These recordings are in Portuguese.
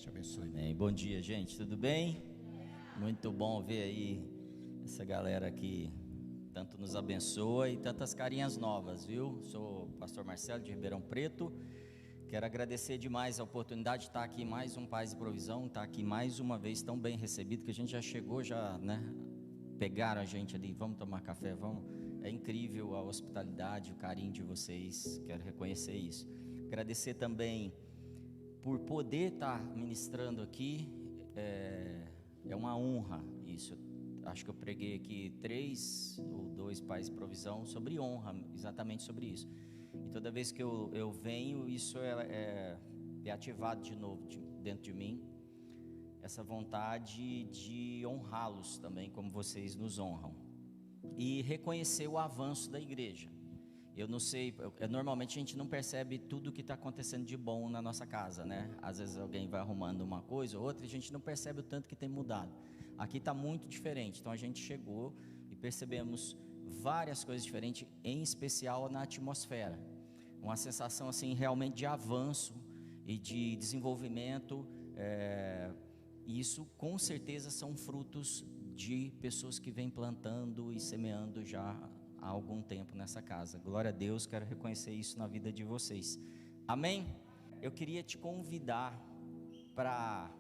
Deus te abençoe. Amém. Bom dia, gente, tudo bem? Muito bom ver aí essa galera que tanto nos abençoa e tantas carinhas novas, viu? Sou o pastor Marcelo de Ribeirão Preto. Quero agradecer demais a oportunidade de estar aqui mais um Paz e Provisão, estar aqui mais uma vez tão bem recebido, que a gente já chegou, né? Pegaram a gente ali, vamos tomar café, vamos. É incrível a hospitalidade, o carinho de vocês, quero reconhecer isso. Agradecer também por poder estar ministrando aqui, é uma honra isso. Acho que eu preguei aqui 3 ou 2 Paz e Provisão sobre honra, exatamente sobre isso. E toda vez que eu venho, isso é ativado de novo dentro de mim, essa vontade de honrá-los também, como vocês nos honram. E reconhecer o avanço da igreja. Eu não sei, normalmente a gente não percebe tudo o que está acontecendo de bom na nossa casa, né? Às vezes alguém vai arrumando uma coisa ou outra e a gente não percebe o tanto que tem mudado. Aqui está muito diferente, então a gente chegou e percebemos várias coisas diferentes, em especial na atmosfera. Uma sensação assim realmente de avanço e de desenvolvimento, e isso com certeza são frutos de pessoas que vêm plantando e semeando já há algum tempo nessa casa. Glória a Deus, quero reconhecer isso na vida de vocês. Amém? Eu queria te convidar para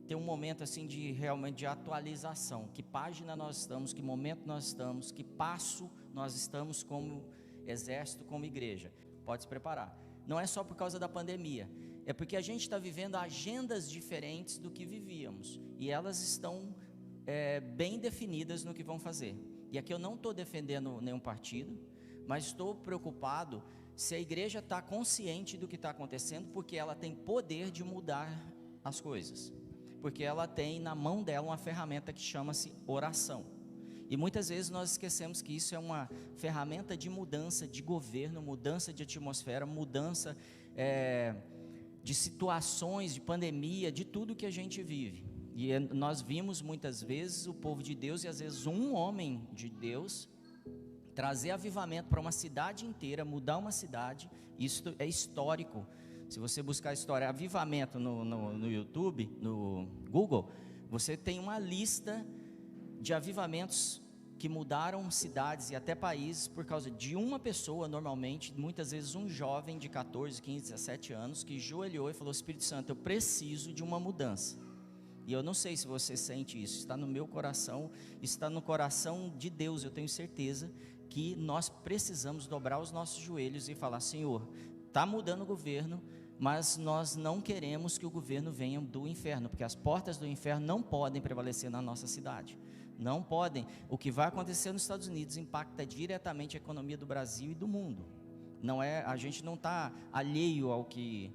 ter um momento assim de realmente de atualização. Que página nós estamos, que momento nós estamos, que passo nós estamos como exército, como igreja. Pode se preparar. Não é só por causa da pandemia, é porque a gente está vivendo agendas diferentes do que vivíamos. E elas estão bem definidas no que vão fazer. E aqui eu não estou defendendo nenhum partido, mas estou preocupado se a igreja está consciente do que está acontecendo, porque ela tem poder de mudar as coisas. Porque ela tem na mão dela uma ferramenta que chama-se oração. E muitas vezes nós esquecemos que isso é uma ferramenta de mudança de governo, mudança de atmosfera, mudança de situações, de pandemia, de tudo que a gente vive. E nós vimos muitas vezes o povo de Deus e às vezes um homem de Deus trazer avivamento para uma cidade inteira, mudar uma cidade. Isso é histórico. Se você buscar a história avivamento no YouTube, no Google, você tem uma lista de avivamentos que mudaram cidades e até países por causa de uma pessoa, normalmente, muitas vezes um jovem de 14, 15, 17 anos, que joelhou e falou: Espírito Santo, eu preciso de uma mudança. E eu não sei se você sente isso, está no meu coração, está no coração de Deus, eu tenho certeza que nós precisamos dobrar os nossos joelhos e falar: Senhor, está mudando o governo, mas nós não queremos que o governo venha do inferno, porque as portas do inferno não podem prevalecer na nossa cidade, não podem. O que vai acontecer nos Estados Unidos impacta diretamente a economia do Brasil e do mundo. A gente não está alheio ao que,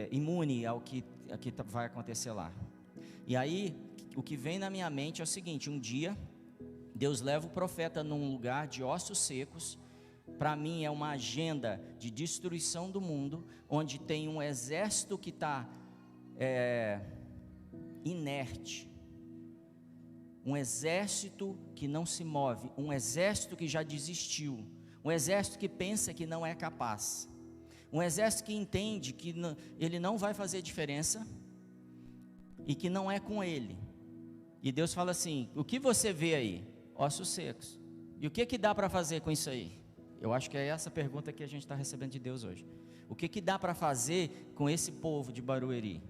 imune ao que vai acontecer lá. E aí, o que vem na minha mente é o seguinte: um dia, Deus leva o profeta num lugar de ossos secos. Para mim é uma agenda de destruição do mundo, onde tem um exército que está inerte, um exército que não se move, um exército que já desistiu, um exército que pensa que não é capaz, um exército que entende que ele não vai fazer diferença e que não é com ele. E Deus fala assim: o que você vê aí? Ossos secos. E o que dá para fazer com isso aí? Eu acho que é essa pergunta que a gente está recebendo de Deus hoje. O que dá para fazer com esse povo de Barueri?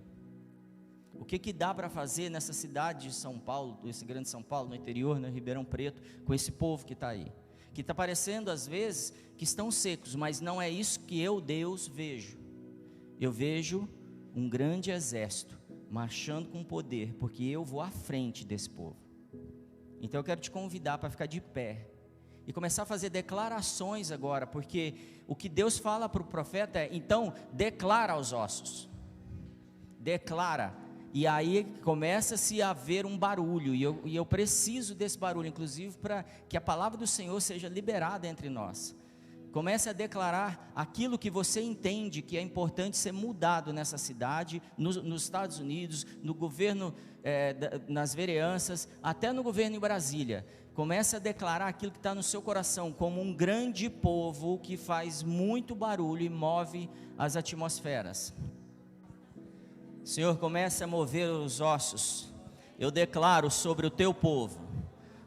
O que dá para fazer nessa cidade de São Paulo, esse grande São Paulo, no interior, no Ribeirão Preto, com esse povo que está aí? Que está parecendo às vezes que estão secos, mas não é isso que eu, Deus, vejo. Eu vejo um grande exército marchando com poder, porque eu vou à frente desse povo. Então eu quero te convidar para ficar de pé e começar a fazer declarações agora, porque o que Deus fala para o profeta é: então declara aos ossos, declara. E aí começa-se a haver um barulho, e eu preciso desse barulho, inclusive para que a palavra do Senhor seja liberada entre nós. Comece a declarar aquilo que você entende que é importante ser mudado nessa cidade, nos Estados Unidos, no governo, nas vereanças, até no governo em Brasília. Comece a declarar aquilo que está no seu coração, como um grande povo que faz muito barulho e move as atmosferas. Senhor, comece a mover os ossos. Eu declaro sobre o teu povo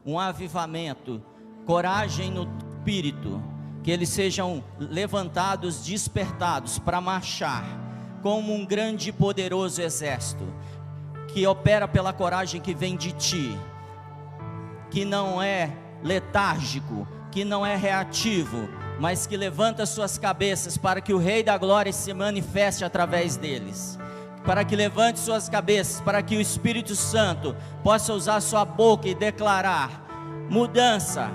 um avivamento, coragem no espírito, que eles sejam levantados, despertados para marchar como um grande e poderoso exército, que opera pela coragem que vem de ti, que não é letárgico, que não é reativo, mas que levanta suas cabeças para que o Rei da Glória se manifeste através deles, para que levante suas cabeças, para que o Espírito Santo possa usar sua boca e declarar mudança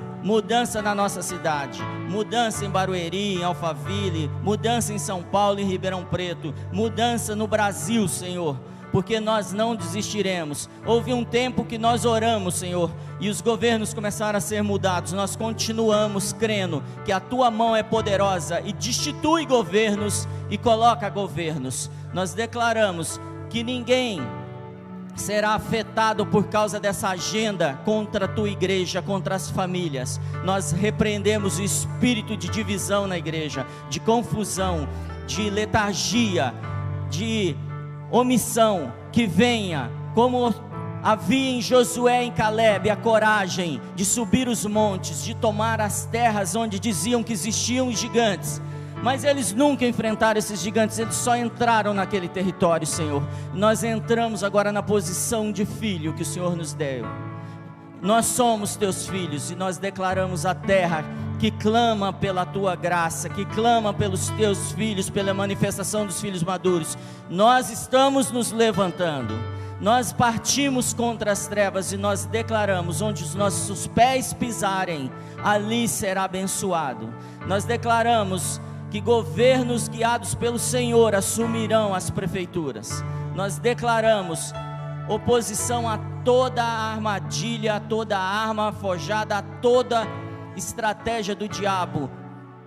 na nossa cidade, mudança em Barueri, em Alphaville, mudança em São Paulo e Ribeirão Preto, mudança no Brasil, Senhor, porque nós não desistiremos. Houve um tempo que nós oramos, Senhor, e os governos começaram a ser mudados. Nós continuamos crendo que a tua mão é poderosa e destitui governos e coloca governos. Nós declaramos que ninguém será afetado por causa dessa agenda contra a tua igreja, contra as famílias. Nós repreendemos o espírito de divisão na igreja, de confusão, de letargia, de omissão, que venha, como havia em Josué e em Calebe, a coragem de subir os montes, de tomar as terras onde diziam que existiam gigantes, mas eles nunca enfrentaram esses gigantes, eles só entraram naquele território, Senhor. Nós entramos agora na posição de filho que o Senhor nos deu. Nós somos teus filhos e nós declaramos a terra que clama pela tua graça, que clama pelos teus filhos, pela manifestação dos filhos maduros. Nós estamos nos levantando, nós partimos contra as trevas e nós declaramos: onde os nossos pés pisarem, ali será abençoado. Nós declaramos que governos guiados pelo Senhor assumirão as prefeituras. Nós declaramos oposição a toda a armadilha, a toda a arma forjada, a toda estratégia do diabo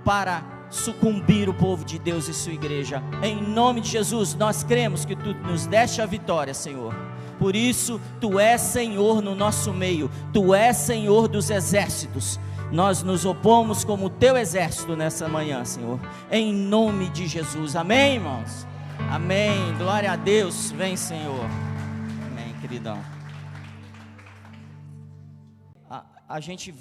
para sucumbir o povo de Deus e sua igreja. Em nome de Jesus, nós cremos que tu nos deste a vitória, Senhor. Por isso, tu és Senhor no nosso meio, tu és Senhor dos exércitos. Nós nos opomos como o teu exército nessa manhã, Senhor, em nome de Jesus. Amém, irmãos? Amém, glória a Deus. Vem, Senhor. Amém, queridão. A gente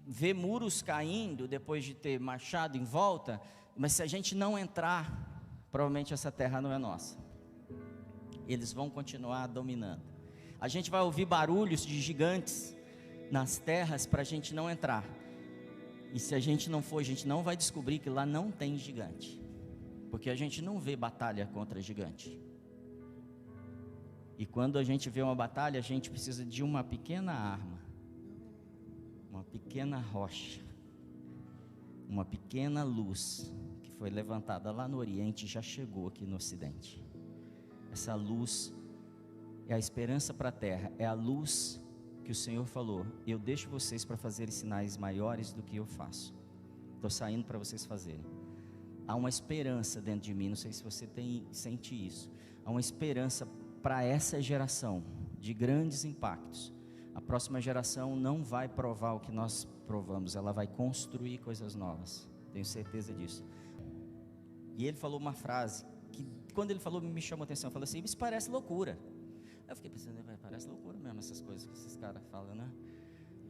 vê muros caindo depois de ter marchado em volta, mas se a gente não entrar, provavelmente essa terra não é nossa. Eles vão continuar dominando. A gente vai ouvir barulhos de gigantes nas terras para a gente não entrar. E se a gente não for, a gente não vai descobrir que lá não tem gigante, porque a gente não vê batalha contra gigante. E quando a gente vê uma batalha, a gente precisa de uma pequena arma, uma pequena rocha, uma pequena luz que foi levantada lá no Oriente e já chegou aqui no Ocidente. Essa luz é a esperança para a terra, é a luz que o Senhor falou: eu deixo vocês para fazerem sinais maiores do que eu faço. Estou saindo para vocês fazerem. Há uma esperança dentro de mim, não sei se você sente isso. Há uma esperança para essa geração de grandes impactos. A próxima geração não vai provar o que nós provamos, ela vai construir coisas novas, tenho certeza disso. E ele falou uma frase que, quando ele falou, me chamou a atenção. Falou assim: isso parece loucura. Eu fiquei pensando, parece loucura mesmo essas coisas que esses caras falam, né?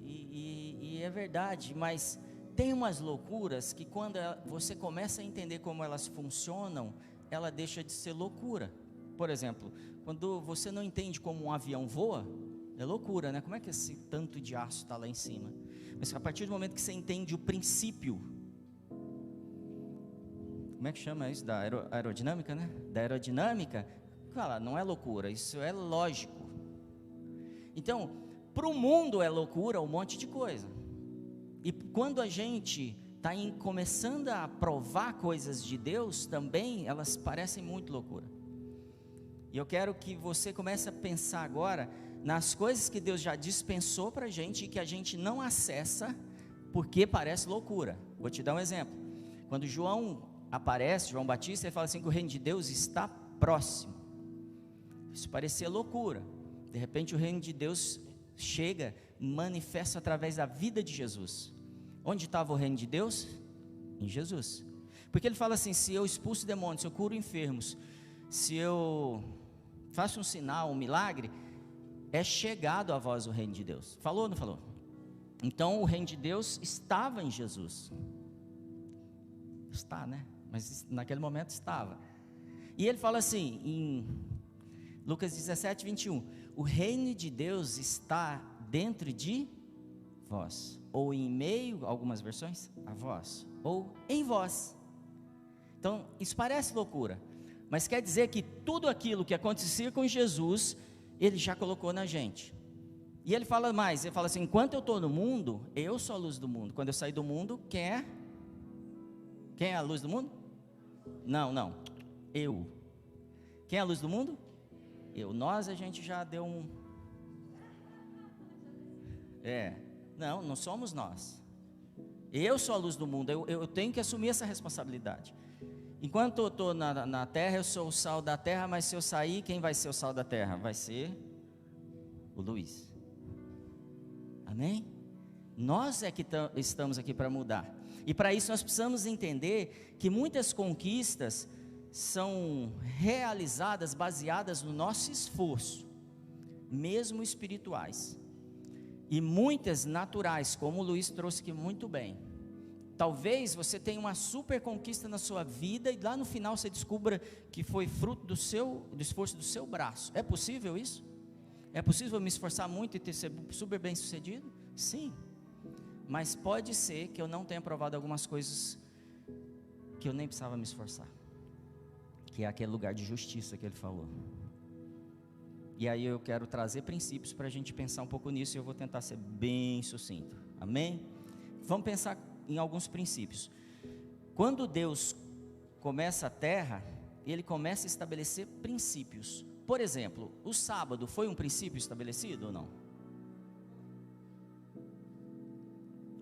E é verdade, mas tem umas loucuras que quando você começa a entender como elas funcionam, ela deixa de ser loucura. Por exemplo, quando você não entende como um avião voa, é loucura, né? Como é que esse tanto de aço está lá em cima? Mas a partir do momento que você entende o princípio, como é que chama isso? Da aerodinâmica, né? Da aerodinâmica, fala, não é loucura, isso é lógico. Então, para o mundo é loucura um monte de coisa. E quando a gente está começando a provar coisas de Deus, também elas parecem muito loucura. E eu quero que você comece a pensar agora nas coisas que Deus já dispensou para a gente e que a gente não acessa porque parece loucura. Vou te dar um exemplo. Quando João aparece, João Batista, ele fala assim que o reino de Deus está próximo. Isso parecia loucura. De repente o reino de Deus chega, manifesta através da vida de Jesus. Onde estava o reino de Deus? Em Jesus. Porque ele fala assim: se eu expulso demônios, se eu curo enfermos, se eu faça um sinal, um milagre, é chegado a vós o reino de Deus. Falou ou não falou? Então o reino de Deus estava em Jesus. Está, né? Mas naquele momento estava. E ele fala assim, em Lucas 17, 21, o reino de Deus está dentro de vós, ou em meio, algumas versões, a vós, ou em vós. Então, isso parece loucura, mas quer dizer que tudo aquilo que acontecia com Jesus, ele já colocou na gente. E ele fala mais, ele fala assim, enquanto eu estou no mundo, eu sou a luz do mundo. Quando eu sair do mundo, quem é? Quem é a luz do mundo? Não, eu. Quem é a luz do mundo? Eu. Nós, a gente já deu um... não somos nós. Eu sou a luz do mundo, eu tenho que assumir essa responsabilidade. Enquanto eu estou na terra, eu sou o sal da terra, mas se eu sair, quem vai ser o sal da terra? Vai ser o Luiz. Amém? Nós é que estamos aqui para mudar. E para isso nós precisamos entender que muitas conquistas são realizadas baseadas no nosso esforço, mesmo espirituais. E muitas naturais, como o Luiz trouxe aqui muito bem. Talvez você tenha uma super conquista na sua vida e lá no final você descubra que foi fruto do esforço do seu braço. É possível isso? É possível me esforçar muito e ser super bem sucedido? Sim. Mas pode ser que eu não tenha provado algumas coisas que eu nem precisava me esforçar. Que é aquele lugar de justiça que ele falou. E aí eu quero trazer princípios para a gente pensar um pouco nisso e eu vou tentar ser bem sucinto. Amém? Vamos pensar em alguns princípios. Quando Deus começa a terra, Ele começa a estabelecer princípios. Por exemplo, o sábado foi um princípio estabelecido ou não?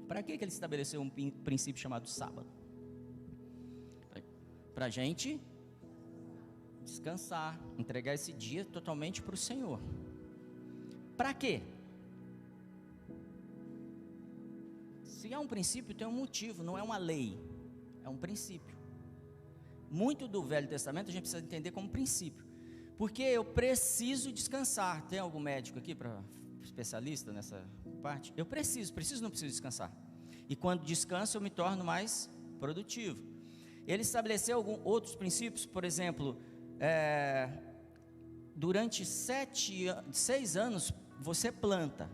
Para que Ele estabeleceu um princípio chamado sábado? Para a gente descansar, entregar esse dia totalmente para o Senhor. Para quê? Se é um princípio, tem um motivo, não é uma lei, é um princípio. Muito do Velho Testamento a gente precisa entender como princípio, porque eu preciso descansar. Tem algum médico aqui, para especialista nessa parte? Eu preciso, não preciso descansar. E quando descanso eu me torno mais produtivo. Ele estabeleceu outros princípios, por exemplo, durante 6 anos você planta.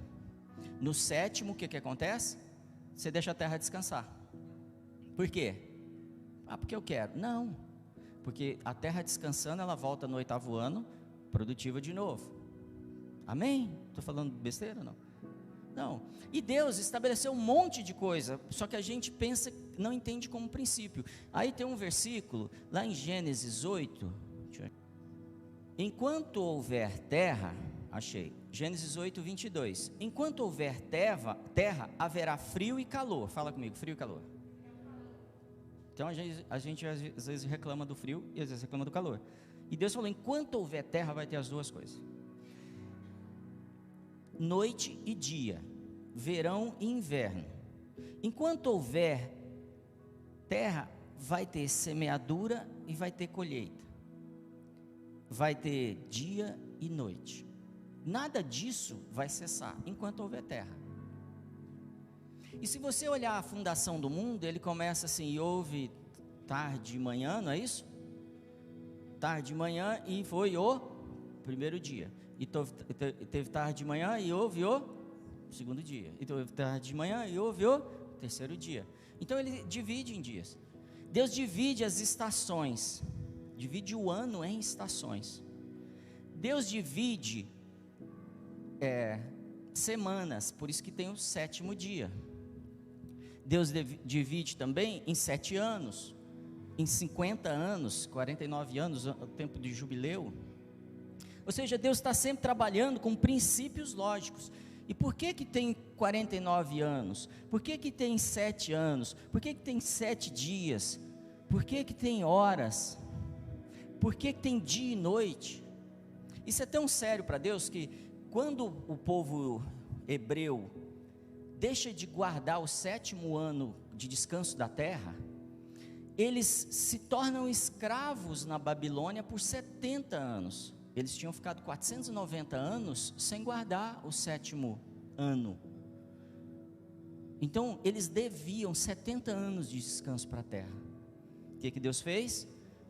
No 7º, o que acontece? Você deixa a terra descansar. Por quê? Porque eu quero. Não, porque a terra descansando, ela volta no 8º ano, produtiva de novo. Amém? Estou falando besteira ou não? Não. E Deus estabeleceu um monte de coisa, só que a gente pensa, não entende como princípio. Aí tem um versículo, lá em Gênesis 8, enquanto houver terra, achei, Gênesis 8, 22, enquanto houver terra, haverá frio e calor. Fala comigo, frio e calor. Então a gente às vezes reclama do frio e às vezes reclama do calor. E Deus falou, enquanto houver terra, vai ter as duas coisas. Noite e dia, verão e inverno. Enquanto houver terra, vai ter semeadura e vai ter colheita. Vai ter dia e noite. Nada disso vai cessar enquanto houver terra. E se você olhar a fundação do mundo, ele começa assim, e houve tarde e manhã, não é isso? Tarde e manhã e foi o primeiro dia. E teve tarde de manhã e houve o segundo dia. E teve tarde de manhã e houve o terceiro dia. Então ele divide em dias. Deus divide as estações. Divide o ano em estações. Deus divide semanas, por isso que tem o 7º dia. Deus divide também em 7 anos, em 50 anos, 49 anos, o tempo de jubileu. Ou seja, Deus está sempre trabalhando com princípios lógicos. E por que tem 49 anos? Por que tem 7 anos? Por que tem 7 dias? Por que tem horas? Por que tem dia e noite? Isso é tão sério para Deus que quando o povo hebreu deixa de guardar o 7º ano de descanso da terra, eles se tornam escravos na Babilônia por 70 anos. eles tinham ficado 490 anos sem guardar o 7º ano. Então, eles deviam 70 anos de descanso para a terra. O que Deus fez?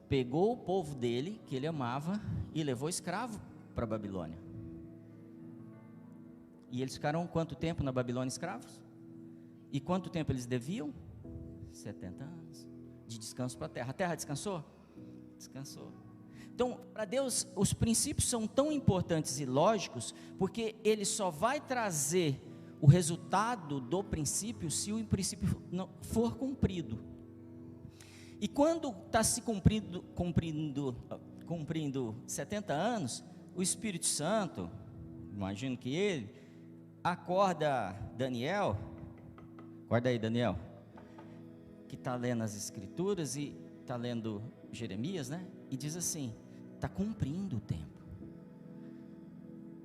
Pegou o povo dele, que ele amava, e levou escravo para a Babilônia. E eles ficaram quanto tempo na Babilônia escravos? E quanto tempo eles deviam? 70 anos de descanso para a terra. A terra descansou? Descansou. Então, para Deus, os princípios são tão importantes e lógicos, porque Ele só vai trazer o resultado do princípio se o princípio não for cumprido. E quando está se cumprindo 70 anos, o Espírito Santo, imagino que ele, acorda Daniel, acorda aí Daniel, que está lendo as Escrituras e está lendo Jeremias, né? E diz assim, está cumprindo o tempo.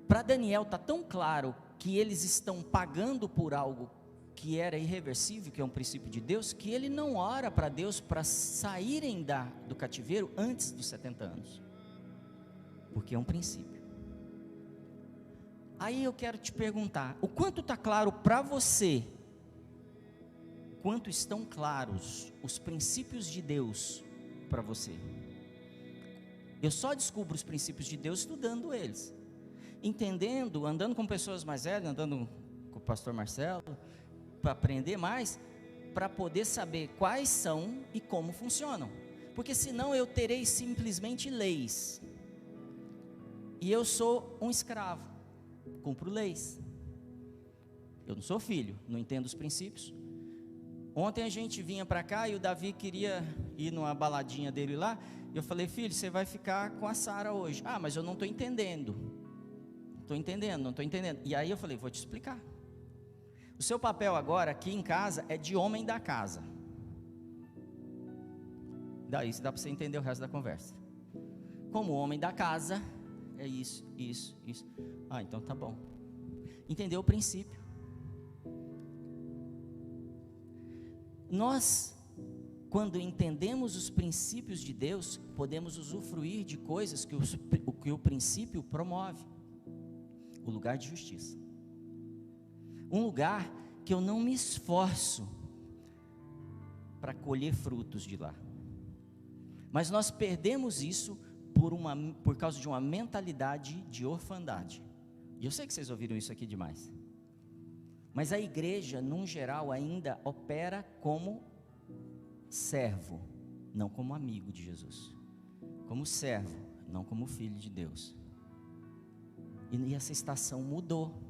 Para Daniel está tão claro que eles estão pagando por algo que era irreversível, que é um princípio de Deus, que ele não ora para Deus para saírem do cativeiro antes dos 70 anos, porque é um princípio. Aí eu quero te perguntar, o quanto está claro para você, quanto estão claros os princípios de Deus para você? Eu só descubro os princípios de Deus estudando eles, entendendo, andando com pessoas mais velhas, andando com o pastor Marcelo, para aprender mais, para poder saber quais são e como funcionam, porque senão eu terei simplesmente leis, e eu sou um escravo, cumpro leis, eu não sou filho, não entendo os princípios. Ontem a gente vinha para cá e o Davi queria ir numa baladinha dele lá, e eu falei, filho, você vai ficar com a Sara hoje. Ah, mas eu não estou entendendo, não estou entendendo, e aí eu falei, vou te explicar. O seu papel agora aqui em casa é de homem da casa. Daí dá para você entender o resto da conversa. Como homem da casa, é isso. Ah, então tá bom. Entendeu o princípio? Nós, quando entendemos os princípios de Deus, podemos usufruir de coisas que o princípio promove. O lugar de justiça. Um lugar que eu não me esforço para colher frutos de lá. Mas nós perdemos isso por causa de uma mentalidade de orfandade. E eu sei que vocês ouviram isso aqui demais. Mas a igreja, num geral, ainda opera como servo, não como amigo de Jesus. Como servo, não como filho de Deus. E essa estação mudou.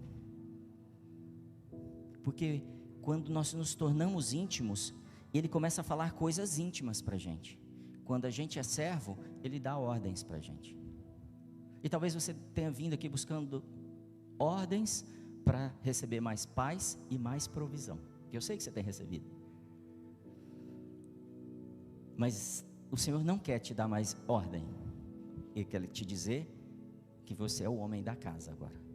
Porque quando nós nos tornamos íntimos, Ele começa a falar coisas íntimas para a gente. Quando a gente é servo, Ele dá ordens para a gente. E talvez você tenha vindo aqui buscando ordens para receber mais paz e mais provisão. Eu sei que você tem recebido. Mas o Senhor não quer te dar mais ordem. Ele quer te dizer que você é o homem da casa agora.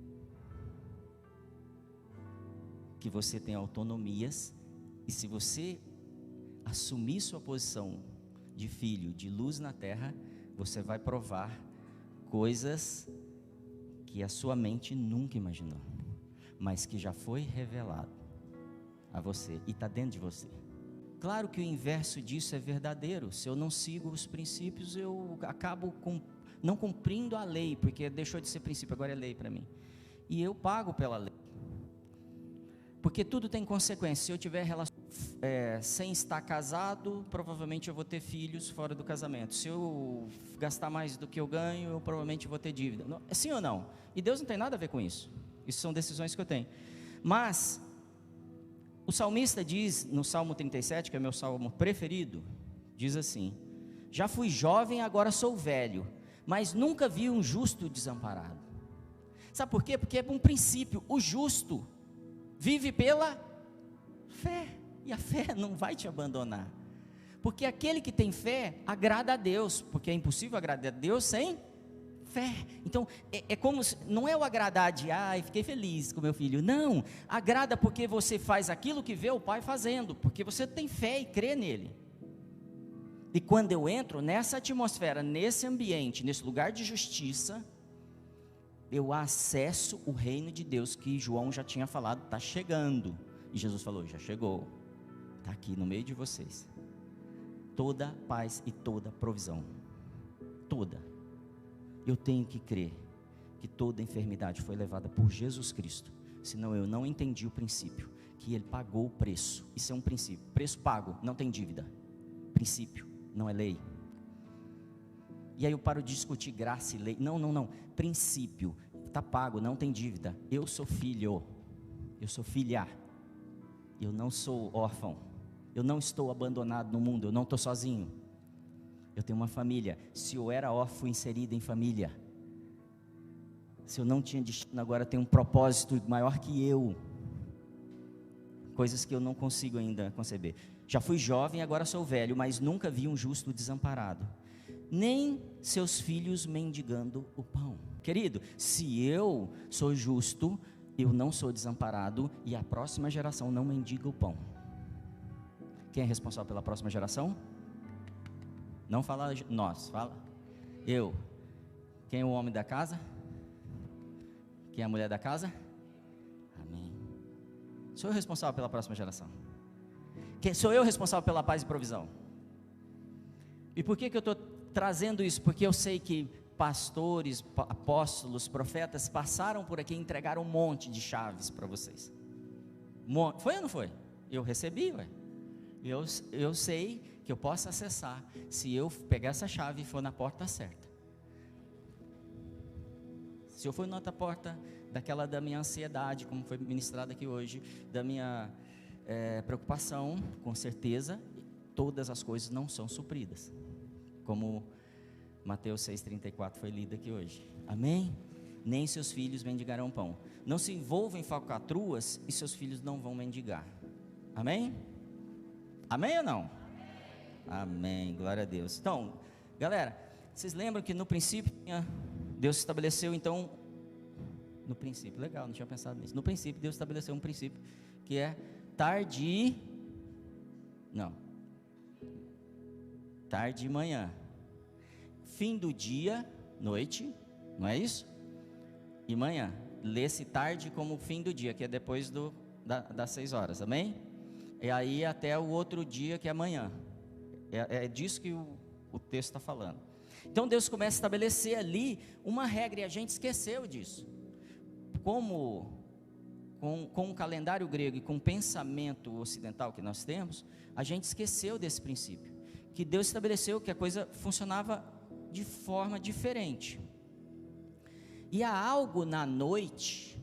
Que você tem autonomias, e se você assumir sua posição de filho, de luz na terra, você vai provar coisas que a sua mente nunca imaginou, mas que já foi revelado a você, e está dentro de você. Claro que o inverso disso é verdadeiro. Se eu não sigo os princípios, eu acabo não cumprindo a lei, porque deixou de ser princípio, agora é lei para mim, e eu pago pela lei. Porque tudo tem consequência. Se eu tiver relação sem estar casado, provavelmente eu vou ter filhos fora do casamento. Se eu gastar mais do que eu ganho, eu provavelmente vou ter dívida. Não, é sim ou não? E Deus não tem nada a ver com isso. Isso são decisões que eu tenho. Mas o salmista diz, no Salmo 37, que é meu salmo preferido, diz assim: já fui jovem, agora sou velho, mas nunca vi um justo desamparado. Sabe por quê? Porque é um princípio. O justo vive pela fé, e a fé não vai te abandonar, porque aquele que tem fé agrada a Deus, porque é impossível agradar a Deus sem fé. Então é como, não é o agradar de, fiquei feliz com meu filho, não, agrada porque você faz aquilo que vê o Pai fazendo, porque você tem fé e crê nele. E quando eu entro nessa atmosfera, nesse ambiente, nesse lugar de justiça, eu acesso o reino de Deus que João já tinha falado, está chegando. E Jesus falou, já chegou, está aqui no meio de vocês. Toda paz e toda provisão, toda. Eu tenho que crer que toda enfermidade foi levada por Jesus Cristo, senão eu não entendi o princípio, que Ele pagou o preço. Isso é um princípio, preço pago, não tem dívida. Princípio, não é lei. E aí eu paro de discutir graça e lei. Não, princípio, está pago, não tem dívida. Eu sou filho, eu sou filha, eu não sou órfão, eu não estou abandonado no mundo, eu não estou sozinho, eu tenho uma família. Se eu era órfão inserido em família, se eu não tinha destino, agora tenho um propósito maior que eu, coisas que eu não consigo ainda conceber. Já fui jovem, agora sou velho, mas nunca vi um justo desamparado, nem seus filhos mendigando o pão. Querido, se eu sou justo, eu não sou desamparado, e a próxima geração não mendiga o pão. Quem é responsável pela próxima geração? Não fala nós, fala eu. Quem é o homem da casa? Quem é a mulher da casa? Amém. Sou eu responsável pela próxima geração. Sou eu responsável pela paz e provisão. E por que eu estou trazendo isso? Porque eu sei que pastores, apóstolos, profetas passaram por aqui e entregaram um monte de chaves para vocês. Foi ou não foi? Eu recebi, ué. Eu sei que eu posso acessar se eu pegar essa chave e for na porta certa. Se eu for na outra porta, daquela da minha ansiedade, como foi ministrado aqui hoje, da minha preocupação, com certeza, todas as coisas não são supridas, como Mateus 6,34 foi lido aqui hoje. Amém? Nem seus filhos mendigarão pão. Não se envolvam em falcatruas e seus filhos não vão mendigar. Amém? Amém ou não? Amém, glória a Deus. Então, galera, vocês lembram que no princípio Deus estabeleceu então, no princípio, legal, não tinha pensado nisso. No princípio Deus estabeleceu um princípio que é tarde e manhã, fim do dia, noite, não é isso? E manhã, lê-se tarde como fim do dia, que é depois das 6 horas, amém? E aí até o outro dia, que é amanhã. É disso que o texto está falando. Então Deus começa a estabelecer ali uma regra, e a gente esqueceu disso. Com o calendário grego e com o pensamento ocidental que nós temos, a gente esqueceu desse princípio, que Deus estabeleceu que a coisa funcionava de forma diferente. E há algo na noite,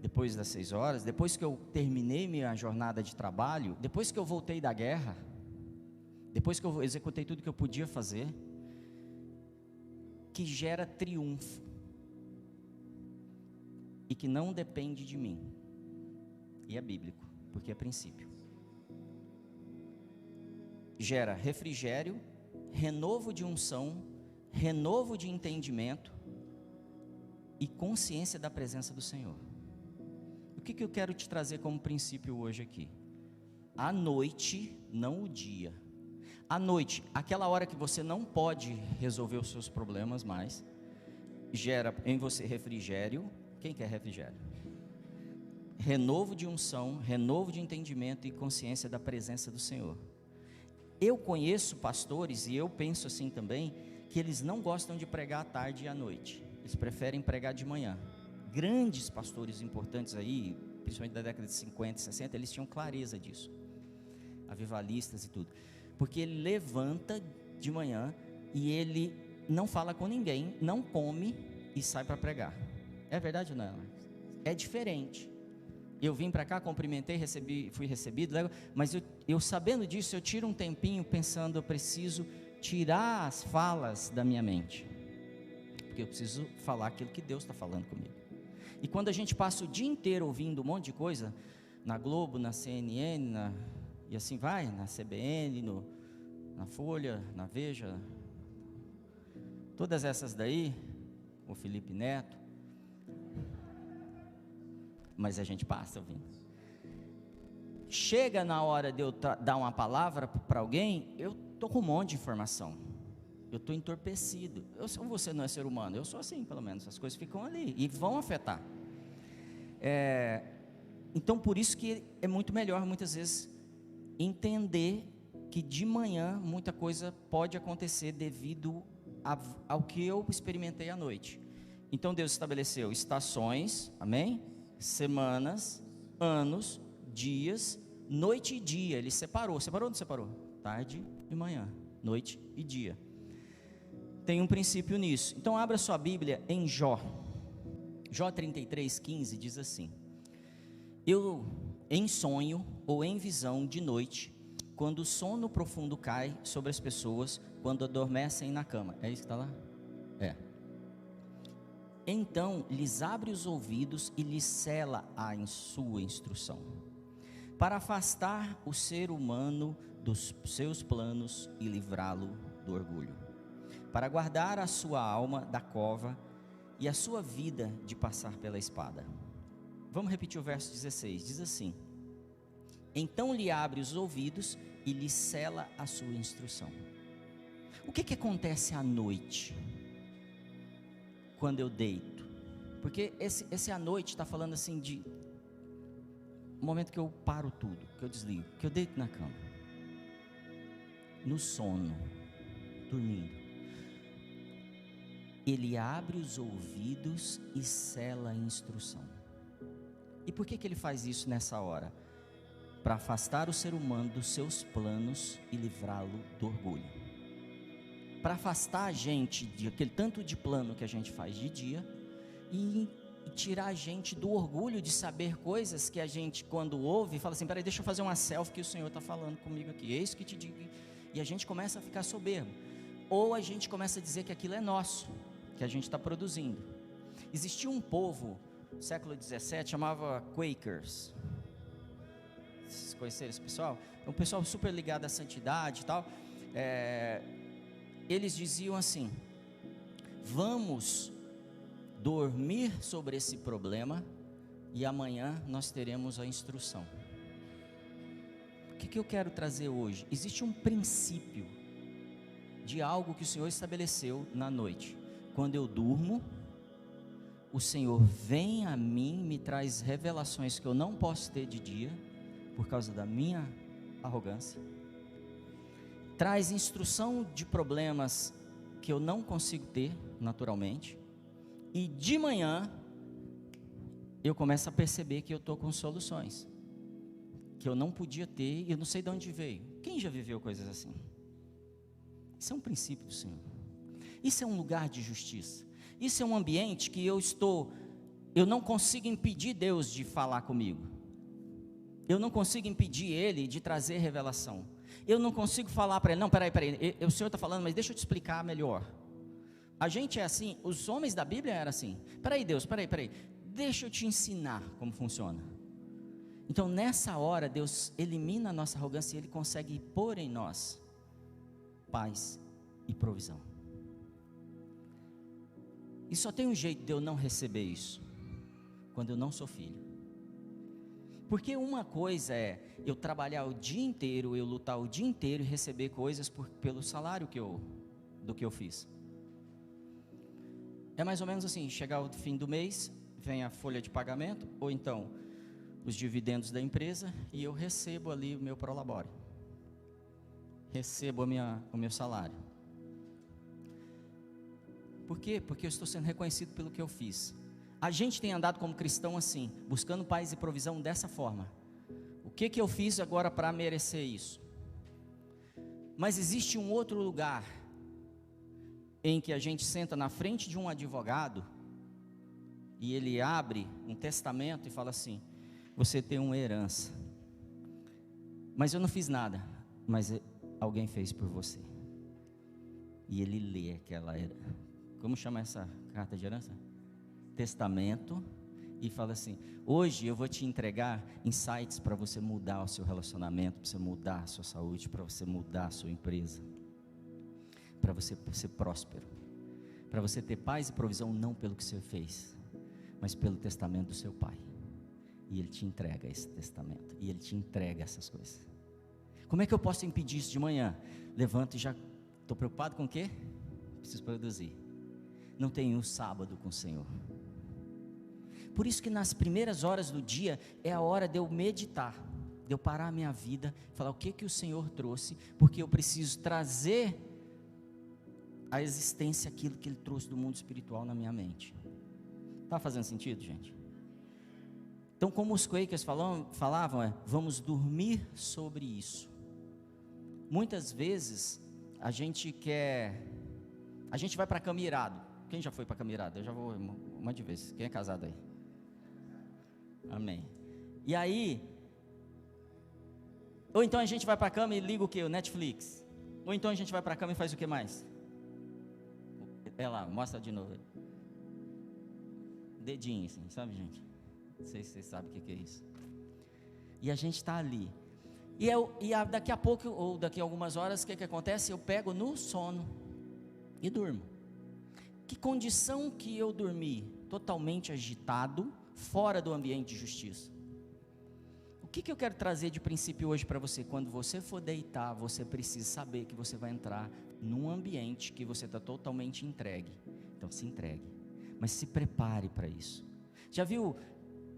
depois das 6 horas, depois que eu terminei minha jornada de trabalho, depois que eu voltei da guerra, depois que eu executei tudo que eu podia fazer, que gera triunfo, e que não depende de mim, e é bíblico, porque é princípio. Gera refrigério, renovo de unção, renovo de entendimento e consciência da presença do Senhor. O que eu quero te trazer como princípio hoje aqui? A noite, não o dia. A noite, aquela hora que você não pode resolver os seus problemas mais, gera em você refrigério. Quem quer refrigério? Renovo de unção, renovo de entendimento e consciência da presença do Senhor. Eu conheço pastores, e eu penso assim também, que eles não gostam de pregar à tarde e à noite, eles preferem pregar de manhã. Grandes pastores importantes aí, principalmente da década de 50 e 60, eles tinham clareza disso, avivalistas e tudo, porque ele levanta de manhã e ele não fala com ninguém, não come e sai para pregar. É verdade ou não? É diferente. Eu vim para cá, cumprimentei, fui recebido, mas eu sabendo disso, eu tiro um tempinho pensando, eu preciso tirar as falas da minha mente, porque eu preciso falar aquilo que Deus está falando comigo. E quando a gente passa o dia inteiro ouvindo um monte de coisa, na Globo, na CNN, e assim vai, na CBN, na Folha, na Veja, todas essas daí, o Felipe Neto, mas a gente passa ouvindo. Chega na hora de eu dar uma palavra para alguém, eu estou com um monte de informação. eu estou entorpecido. Você não é ser humano, eu sou assim, pelo menos. As coisas ficam ali e vão afetar. Então, por isso que é muito melhor, muitas vezes, entender que de manhã muita coisa pode acontecer devido ao que eu experimentei à noite. Então, Deus estabeleceu estações, amém? Semanas, anos, dias, noite e dia. Ele separou. Separou ou não separou? Tarde e manhã, noite e dia. Tem um princípio nisso. Então, abra sua Bíblia em Jó. Jó 33:15 diz assim: eu, em sonho ou em visão de noite, quando o sono profundo cai sobre as pessoas, quando adormecem na cama. É isso que está lá? É. Então lhes abre os ouvidos e lhes cela sua instrução, para afastar o ser humano dos seus planos e livrá-lo do orgulho, para guardar a sua alma da cova e a sua vida de passar pela espada. Vamos repetir o verso 16, diz assim: então lhe abre os ouvidos e lhe cela a sua instrução. O que acontece à noite, quando eu deito? Porque esse à noite está falando assim de um momento que eu paro tudo, que eu desligo, que eu deito na cama, no sono, dormindo. Ele abre os ouvidos e cela a instrução. E por que ele faz isso nessa hora? Para afastar o ser humano dos seus planos e livrá-lo do orgulho. Para afastar a gente de aquele tanto de plano que a gente faz de dia e tirar a gente do orgulho de saber coisas que a gente, quando ouve, fala assim: peraí, deixa eu fazer uma selfie que o Senhor está falando comigo aqui, é isso que te digo. E a gente começa a ficar soberbo. Ou a gente começa a dizer que aquilo é nosso, que a gente está produzindo. Existia um povo, no século 17, chamava Quakers. Vocês conheceram esse pessoal? É um pessoal super ligado à santidade e tal. Eles diziam assim: vamos dormir sobre esse problema e amanhã nós teremos a instrução. O que eu quero trazer hoje? Existe um princípio de algo que o Senhor estabeleceu na noite. Quando eu durmo, o Senhor vem a mim, me traz revelações que eu não posso ter de dia, por causa da minha arrogância. Traz instrução de problemas que eu não consigo ter naturalmente. E de manhã, eu começo a perceber que eu estou com soluções que eu não podia ter e eu não sei de onde veio. Quem já viveu coisas assim? Isso é um princípio do Senhor. Isso é um lugar de justiça. Isso é um ambiente que eu não consigo impedir Deus de falar comigo. Eu não consigo impedir Ele de trazer revelação. Eu não consigo falar para Ele: não, peraí, o Senhor está falando, mas deixa eu te explicar melhor. A gente é assim, os homens da Bíblia eram assim: peraí Deus, peraí, deixa eu te ensinar como funciona. Então nessa hora Deus elimina a nossa arrogância e Ele consegue pôr em nós paz e provisão. E só tem um jeito de eu não receber isso: quando eu não sou filho. Porque uma coisa é eu trabalhar o dia inteiro, eu lutar o dia inteiro e receber coisas pelo salário do que eu fiz. É mais ou menos assim: chegar o fim do mês, vem a folha de pagamento, ou então os dividendos da empresa, e eu recebo ali o meu prolabore, recebo o meu salário. Por quê? Porque eu estou sendo reconhecido pelo que eu fiz. A gente tem andado como cristão assim, buscando paz e provisão dessa forma. O que eu fiz agora para merecer isso? Mas existe um outro lugar em que a gente senta na frente de um advogado e ele abre um testamento e fala assim: você tem uma herança, mas eu não fiz nada, mas alguém fez por você. E ele lê aquela herança. Como chama essa carta de herança? Testamento. E fala assim: hoje eu vou te entregar insights para você mudar o seu relacionamento, para você mudar a sua saúde, para você mudar a sua empresa, para você ser próspero, para você ter paz e provisão, não pelo que você fez, mas pelo testamento do seu pai. E ele te entrega esse testamento, e ele te entrega essas coisas. Como é que eu posso impedir isso de manhã? Levanto e já estou preocupado com o quê? preciso produzir. Não tenho sábado com o Senhor. Por isso que nas primeiras horas do dia é a hora de eu meditar, de eu parar a minha vida, falar o que o Senhor trouxe, porque eu preciso trazer à existência aquilo que Ele trouxe do mundo espiritual na minha mente. Está fazendo sentido, gente? Então, como os Quakers falavam, vamos dormir sobre isso. Muitas vezes a gente vai para a cama irado. Quem já foi para a cama irado? Eu já vou uma de vez. Quem é casado aí? Amém. E aí, ou então a gente vai para a cama e liga o quê? O Netflix. Ou então a gente vai para a cama e faz o que mais? É lá, mostra de novo. Dedinho assim, sabe, gente? Não sei se vocês sabem o que é isso. E a gente está ali. Daqui a pouco, ou daqui a algumas horas, o que acontece? Eu pego no sono e durmo. Que condição que eu dormi? Totalmente agitado, fora do ambiente de justiça. O que eu quero trazer de princípio hoje para você? Quando você for deitar, você precisa saber que você vai entrar num ambiente que você está totalmente entregue. Então se entregue, mas se prepare para isso. Já viu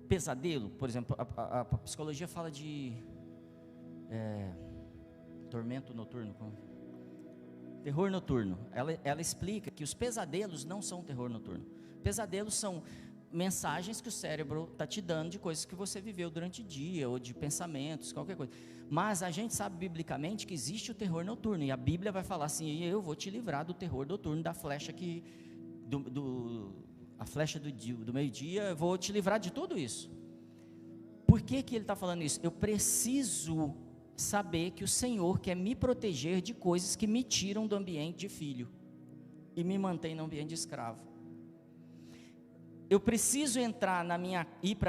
pesadelo? Por exemplo, a psicologia fala de tormento noturno, terror noturno. Ela explica que os pesadelos não são terror noturno. Pesadelos são mensagens que o cérebro está te dando de coisas que você viveu durante o dia, ou de pensamentos, qualquer coisa. Mas a gente sabe biblicamente que existe o terror noturno, e a Bíblia vai falar assim: eu vou te livrar do terror noturno, da flecha a flecha do meio-dia, eu vou te livrar de tudo isso. Por que ele está falando isso? Eu preciso saber que o Senhor quer me proteger de coisas que me tiram do ambiente de filho e me mantém no ambiente de escravo. Eu preciso ir para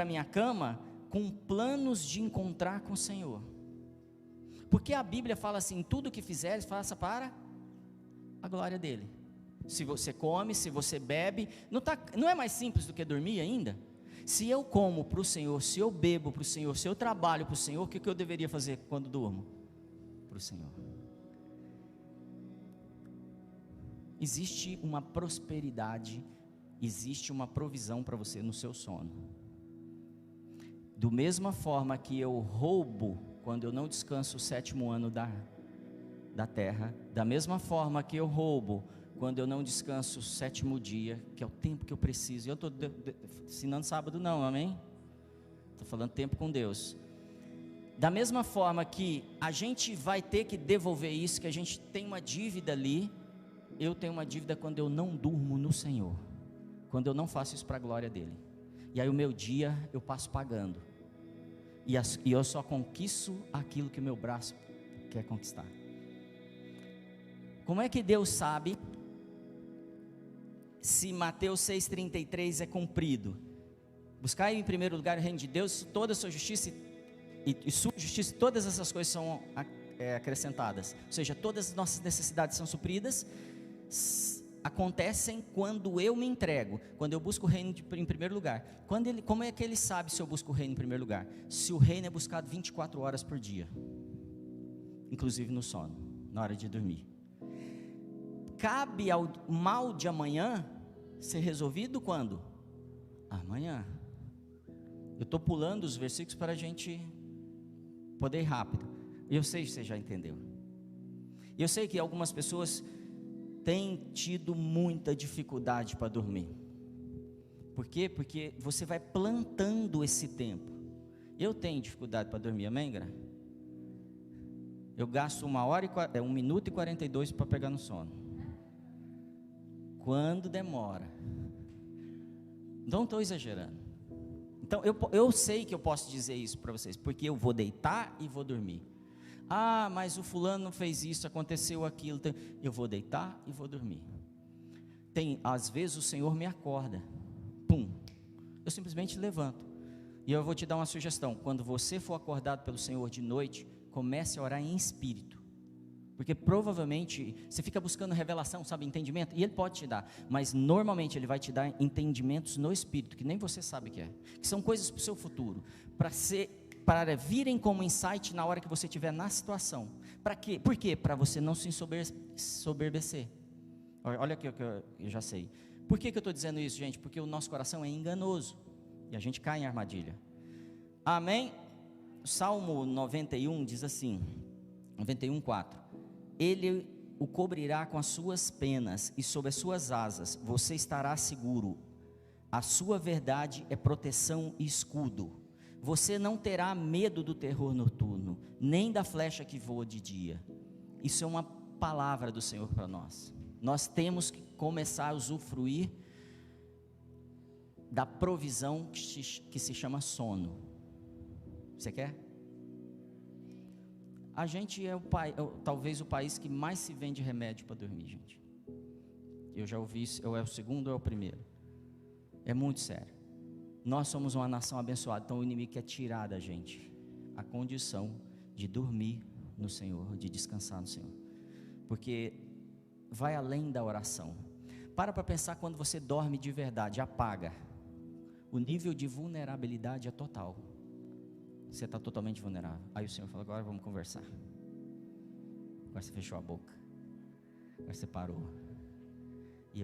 a minha cama com planos de encontrar com o Senhor, porque a Bíblia fala assim: tudo que fizeres, faça para a glória dele. Se você come, se você bebe, não é mais simples do que dormir ainda? Se eu como para o Senhor, se eu bebo para o Senhor, se eu trabalho para o Senhor, o que eu deveria fazer quando durmo? Para o Senhor. Existe uma prosperidade, existe uma provisão para você no seu sono. Do mesma forma que eu roubo quando eu não descanso o 7º ano da terra, da mesma forma que eu roubo quando eu não descanso o 7º dia, que é o tempo que eu preciso. Eu estou ensinando sábado não, amém? Estou falando tempo com Deus. Da mesma forma que a gente vai ter que devolver isso, que a gente tem uma dívida ali, eu tenho uma dívida quando eu não durmo no Senhor, quando eu não faço isso para a glória dEle. E aí o meu dia eu passo pagando, e eu só conquisto aquilo que o meu braço quer conquistar. Como é que Deus sabe se Mateus 6,33 é cumprido? Buscai em primeiro lugar o reino de Deus, toda a sua justiça e sua justiça, todas essas coisas são acrescentadas. Ou seja, todas as nossas necessidades são supridas. Acontecem quando eu me entrego, quando eu busco o reino em primeiro lugar. Como é que ele sabe se eu busco o reino em primeiro lugar? Se o reino é buscado 24 horas por dia, inclusive no sono, na hora de dormir. Cabe ao mal de amanhã ser resolvido quando? Amanhã. Eu estou pulando os versículos para a gente poder ir rápido. E eu sei que você já entendeu. E eu sei que algumas pessoas têm tido muita dificuldade para dormir. Por quê? Porque você vai plantando esse tempo. Eu tenho dificuldade para dormir, amém, Gra? Eu gasto 1 minuto e 42 para pegar no sono. Quando demora. Não estou exagerando. Então eu sei que eu posso dizer isso para vocês, porque eu vou deitar e vou dormir. Ah, mas o fulano não fez isso, aconteceu aquilo. Eu vou deitar e vou dormir. Às vezes o Senhor me acorda. Pum. Eu simplesmente levanto. E eu vou te dar uma sugestão. Quando você for acordado pelo Senhor de noite, comece a orar em espírito. Porque provavelmente você fica buscando revelação, sabe, entendimento, e Ele pode te dar, mas normalmente Ele vai te dar entendimentos no Espírito, que nem você sabe que é, que são coisas para o seu futuro, para virem como insight na hora que você estiver na situação. Para quê? Por quê? Para você não se ensoberbecer. olha aqui que eu já sei. Por que eu estou dizendo isso, gente? Porque o nosso coração é enganoso e a gente cai em armadilha. Amém? Salmo 91 diz assim, 91:4: Ele o cobrirá com as suas penas e sob as suas asas você estará seguro. A sua verdade é proteção e escudo. Você não terá medo do terror noturno, nem da flecha que voa de dia. Isso é uma palavra do Senhor para nós. Nós temos que começar a usufruir da provisão que se chama sono. Você quer? A gente é talvez o país que mais se vende remédio para dormir, gente. Eu já ouvi isso, ou é o segundo ou é o primeiro. É muito sério. Nós somos uma nação abençoada, então o inimigo quer tirar da gente a condição de dormir no Senhor, de descansar no Senhor. Porque vai além da oração. Para pensar quando você dorme de verdade, apaga. O nível de vulnerabilidade é total. Você está totalmente vulnerável. Aí o Senhor fala, agora vamos conversar. Agora você fechou a boca. Agora você parou. E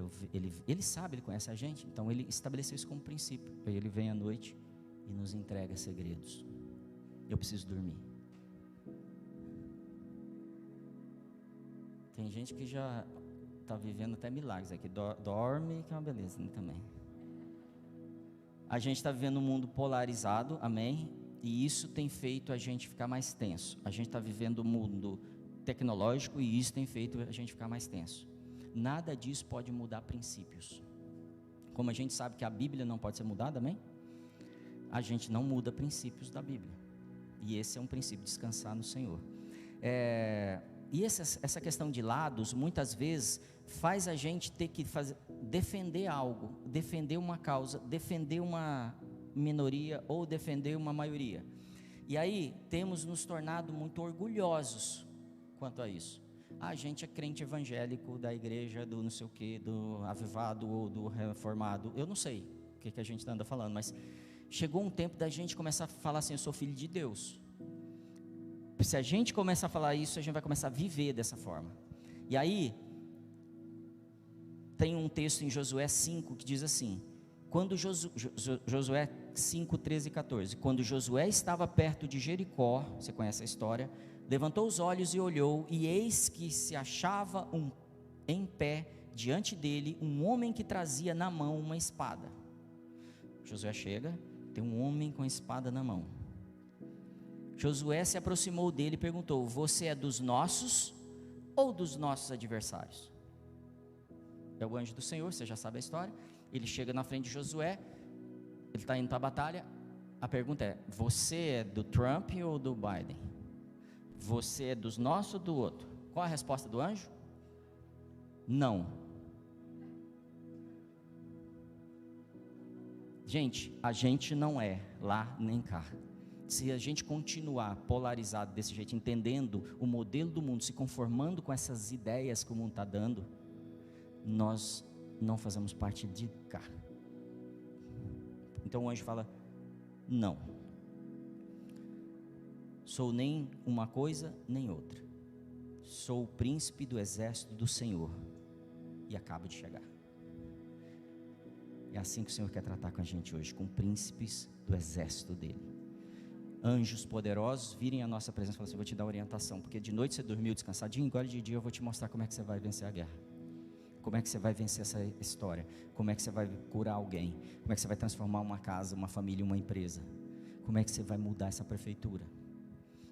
ele sabe, ele conhece a gente. Então ele estabeleceu isso como princípio. Aí ele vem à noite e nos entrega segredos. Eu preciso dormir. Tem gente que já está vivendo até milagres aqui. Dorme, que é uma beleza, né, também. A gente está vivendo um mundo polarizado, amém? E isso tem feito a gente ficar mais tenso. A gente está vivendo um mundo tecnológico e isso tem feito a gente ficar mais tenso. Nada disso pode mudar princípios. Como a gente sabe que a Bíblia não pode ser mudada, amém? A gente não muda princípios da Bíblia. E esse é um princípio, descansar no Senhor. E essa questão de lados, muitas vezes, faz a gente ter que defender algo, defender uma causa, defender uma minoria ou defender uma maioria. E aí, temos nos tornado muito orgulhosos quanto a isso. A gente é crente evangélico da igreja do não sei o que, do avivado ou do reformado. Eu não sei o que a gente anda falando, mas chegou um tempo da gente começar a falar assim, eu sou filho de Deus. Se a gente começar a falar isso, a gente vai começar a viver dessa forma. E aí, tem um texto em Josué 5 que diz assim, quando Josué 5, 13 e 14, quando Josué estava perto de Jericó, você conhece a história, levantou os olhos e olhou, e eis que se achava em pé diante dele um homem que trazia na mão uma espada. Josué chega, tem um homem com a espada na mão. Josué se aproximou dele e perguntou, você é dos nossos ou dos nossos adversários? É o anjo do Senhor, você já sabe a história. Ele chega na frente de Josué, ele está indo para a batalha. A pergunta é, você é do Trump ou do Biden? Você é dos nossos ou do outro? Qual a resposta do anjo? Não. Gente, a gente não é lá nem cá. Se a gente continuar polarizado desse jeito, entendendo o modelo do mundo, se conformando com essas ideias que o mundo está dando, nós não fazemos parte de cá. Então o anjo fala, não. Sou nem uma coisa, nem outra. Sou o príncipe do exército do Senhor. E acabo de chegar. É assim que o Senhor quer tratar com a gente hoje, com príncipes do exército dele. Anjos poderosos virem à nossa presença e falam assim, vou te dar orientação, porque de noite você dormiu descansadinho, agora de dia eu vou te mostrar como é que você vai vencer a guerra. Como é que você vai vencer essa história? Como é que você vai curar alguém? Como é que você vai transformar uma casa, uma família, uma empresa? Como é que você vai mudar essa prefeitura?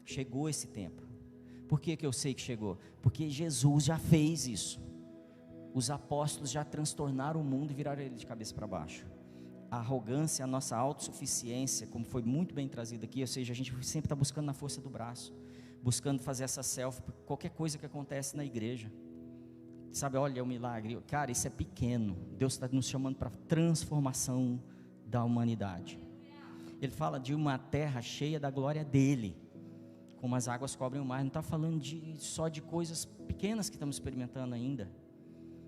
Chegou esse tempo. Por que eu sei que chegou? Porque Jesus já fez isso. Os apóstolos já transtornaram o mundo e viraram ele de cabeça para baixo. A arrogância, a nossa autossuficiência, como foi muito bem trazido aqui, ou seja, a gente sempre está buscando na força do braço, buscando fazer essa selfie, por qualquer coisa que acontece na igreja. Sabe, olha o milagre, cara, isso é pequeno. Deus está nos chamando para a transformação da humanidade. Ele fala de uma terra cheia da glória dele, como as águas cobrem o mar. Não está falando só de coisas pequenas que estamos experimentando ainda.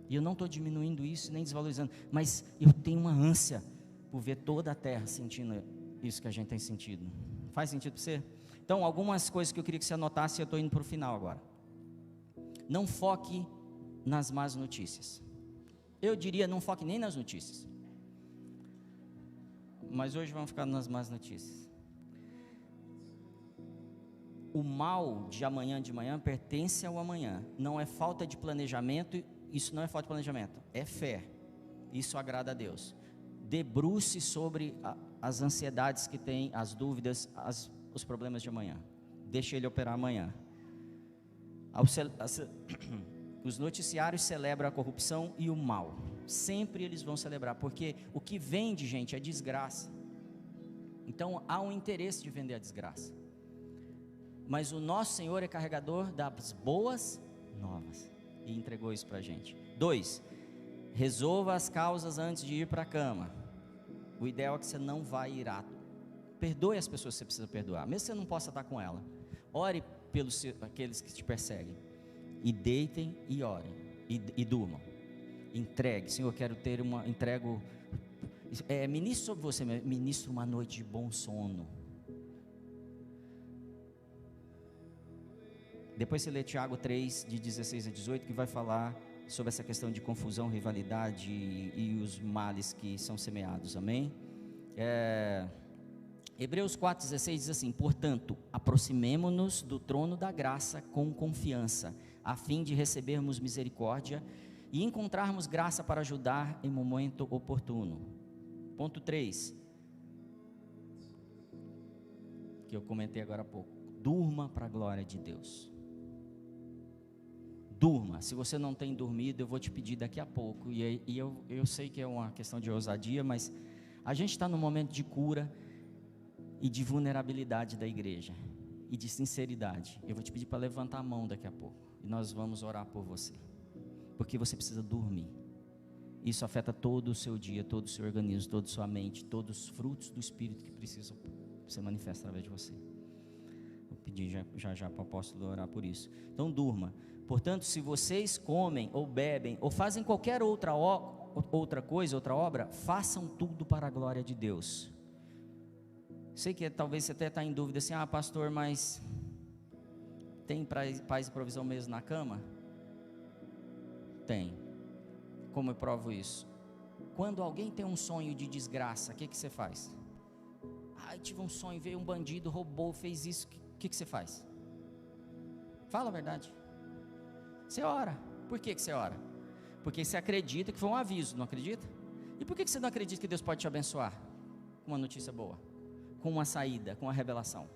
E eu não estou diminuindo isso, nem desvalorizando, mas eu tenho uma ânsia por ver toda a terra sentindo isso que a gente tem sentido. Faz sentido para você? Então, algumas coisas que eu queria que você anotasse, eu estou indo para o final agora. Não foque nas más notícias. Eu diria, não foque nem nas notícias. Mas hoje vamos ficar nas más notícias. O mal de amanhã de manhã pertence ao amanhã. Não é falta de planejamento, isso não é falta de planejamento, é fé. Isso agrada a Deus. Debruce sobre as ansiedades que tem, as dúvidas, os problemas de amanhã. Deixe ele operar amanhã. Os noticiários celebram a corrupção e o mal. Sempre eles vão celebrar, porque o que vende, gente, é desgraça. Então há um interesse de vender a desgraça. Mas o nosso Senhor é carregador das boas novas e entregou isso para a gente. 2, resolva as causas antes de ir para a cama. O ideal é que você não vá irado. Perdoe as pessoas que você precisa perdoar, mesmo que você não possa estar com ela. Ore pelos aqueles que te perseguem. E deitem e orem. E durmam. Entregue. Senhor, quero ter entrego. Ministro sobre você, ministro uma noite de bom sono. Depois você lê Tiago 3, de 16 a 18, que vai falar sobre essa questão de confusão, rivalidade e os males que são semeados, amém? Hebreus 4,16 diz assim: portanto, aproximemo-nos do trono da graça com confiança, a fim de recebermos misericórdia e encontrarmos graça para ajudar em momento oportuno. Ponto 3, que eu comentei agora há pouco: durma para a glória de Deus. Durma. Se você não tem dormido, eu vou te pedir daqui a pouco, e eu sei que é uma questão de ousadia, mas a gente está num momento de cura e de vulnerabilidade da igreja, e de sinceridade. Eu vou te pedir para levantar a mão daqui a pouco, e nós vamos orar por você, porque você precisa dormir. Isso afeta todo o seu dia, todo o seu organismo, toda a sua mente, todos os frutos do Espírito que precisam ser manifestos através de você. Vou pedir já para o apóstolo orar por isso. Então durma. Portanto, se vocês comem ou bebem ou fazem qualquer outra coisa, outra obra, façam tudo para a glória de Deus. Sei que talvez você até está em dúvida assim: pastor, mas tem paz e provisão mesmo na cama? Tem. Como eu provo isso? Quando alguém tem um sonho de desgraça, o que você faz? Tive um sonho, veio um bandido, roubou, fez isso. O que você faz? Fala a verdade. Você ora. Por que você ora? Porque você acredita que foi um aviso, não acredita? E por que você não acredita que Deus pode te abençoar com uma notícia boa, com uma saída, com uma revelação?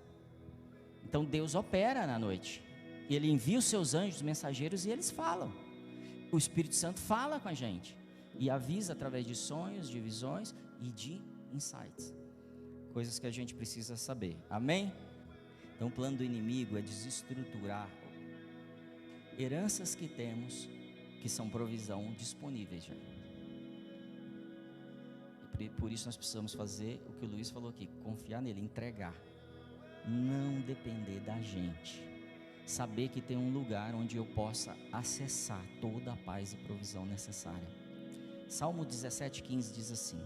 Então Deus opera na noite, Ele envia os seus anjos mensageiros e eles falam. O Espírito Santo fala com a gente e avisa através de sonhos, de visões e de insights, coisas que a gente precisa saber, amém? Então o plano do inimigo é desestruturar heranças que temos, que são provisão disponíveis já. Por isso nós precisamos fazer o que o Luiz falou aqui: confiar nele, entregar, não depender da gente, saber que tem um lugar onde eu possa acessar toda a paz e provisão necessária. Salmo 17,15 diz assim: